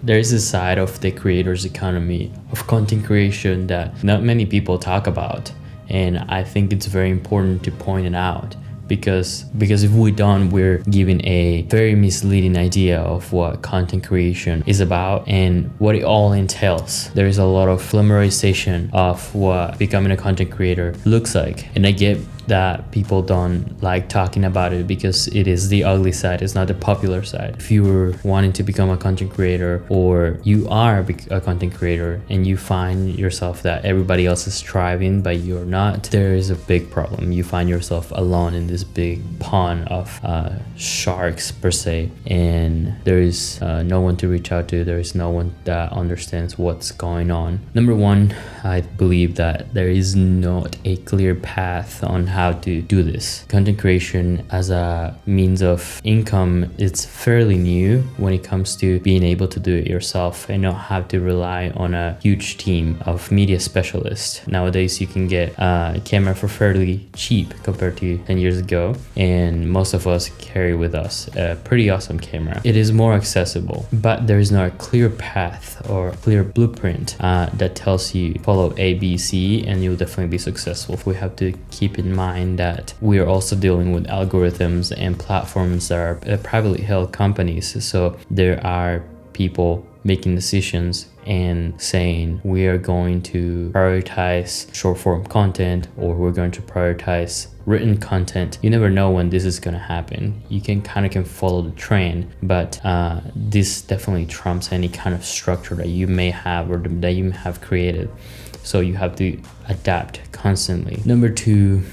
there is a side of the creators economy of content creation that not many people talk about, and I think it's very important to point it out. Because if we don't, we're giving a very misleading idea of what content creation is about and what it all entails. There is a lot of glamorization of what becoming a content creator looks like, and I get that people don't like talking about it because it is the ugly side, it's not the popular side. If you're wanting to become a content creator, or you are a content creator and you find yourself that everybody else is thriving but you're not, there is a big problem. You find yourself alone in this big pond of sharks per se, and there is no one to reach out to. There is no one that understands what's going on. Number one, I believe that there is not a clear path on how to do this. Content creation as a means of income, it's fairly new when it comes to being able to do it yourself and not have to rely on a huge team of media specialists. Nowadays you can get a camera for fairly cheap compared to 10 years ago, and most of us carry with us a pretty awesome camera. It is more accessible, but there is not a clear path or clear blueprint that tells you follow A, B, C and you'll definitely be successful. We have to keep in mind that we are also dealing with algorithms and platforms that are privately held companies. So there are people making decisions and saying we are going to prioritize short form content, or we're going to prioritize written content. You never know when this is going to happen. You can follow the trend, but this definitely trumps any kind of structure that you may have or that you may have created. So you have to adapt constantly. Number two,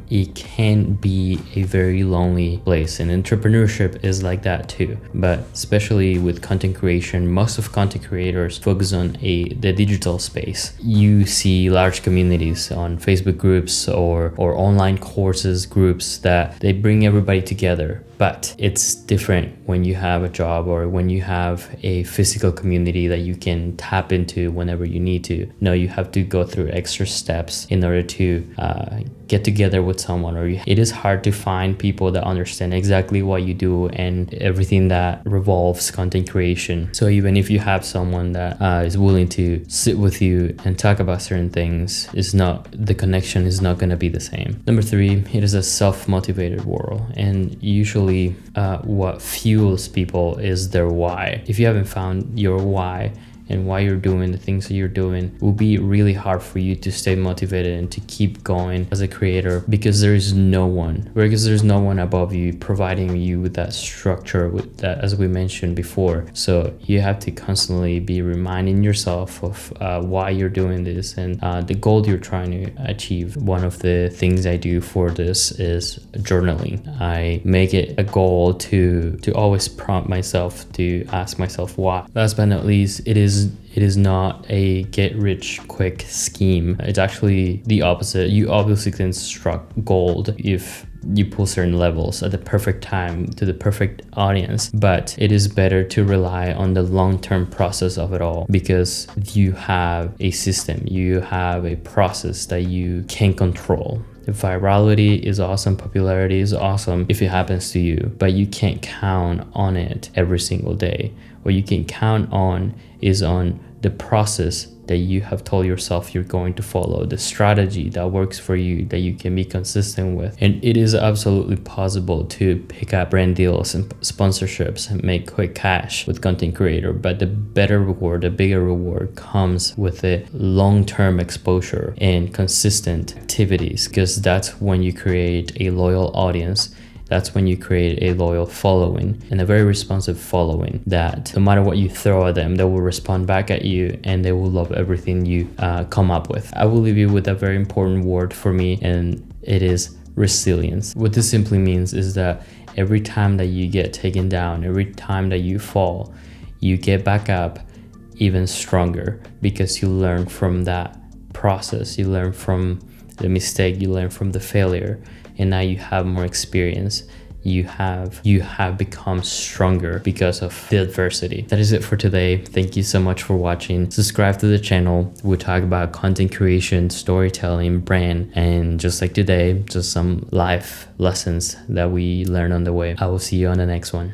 it can be a very lonely place, and entrepreneurship is like that too. But especially with content creation, most of content creators focus on the digital space. You see large communities on Facebook groups or online courses groups that they bring everybody together. But it's different when you have a job or when you have a physical community that you can tap into whenever you need to. No, you have to go through extra steps in order to get together with someone, or it is hard to find people that understand exactly what you do and everything that revolves content creation. So even if you have someone that is willing to sit with you and talk about certain things, the connection is not going to be the same. Number three, it is a self-motivated world, and usually what fuels people is their why. If you haven't found your why and why you're doing the things that you're doing, it will be really hard for you to stay motivated and to keep going as a creator, because there's no one above you providing you with that structure, with that, as we mentioned before. So you have to constantly be reminding yourself of why you're doing this and the goal you're trying to achieve. One of the things I do for this is journaling. I make it a goal to always prompt myself to ask myself why. Last but not least, it is not a get rich quick scheme. It's actually the opposite. You obviously can strike gold if you pull certain levels at the perfect time to the perfect audience, but it is better to rely on the long-term process of it all, because you have a system, you have a process that you can control. Virality is awesome, popularity is awesome if it happens to you, but you can't count on it every single day. What you can count on is on the process that you have told yourself you're going to follow, the strategy that works for you, that you can be consistent with. And it is absolutely possible to pick up brand deals and sponsorships and make quick cash with content creator, but the better reward, the bigger reward comes with the long-term exposure and consistent activities, because that's when you create a loyal audience. That's when you create a loyal following, and a very responsive following that no matter what you throw at them, they will respond back at you and they will love everything you come up with. I will leave you with a very important word for me, and it is resilience. What this simply means is that every time that you get taken down, every time that you fall, you get back up even stronger, because you learn from that process, you learn from the mistake, you learn from the failure, and now you have more experience. You have become stronger because of the adversity. That is it for today. Thank you so much for watching. Subscribe to the channel. We talk about content creation, storytelling, brand, and just like today, just some life lessons that we learn on the way. I will see you on the next one.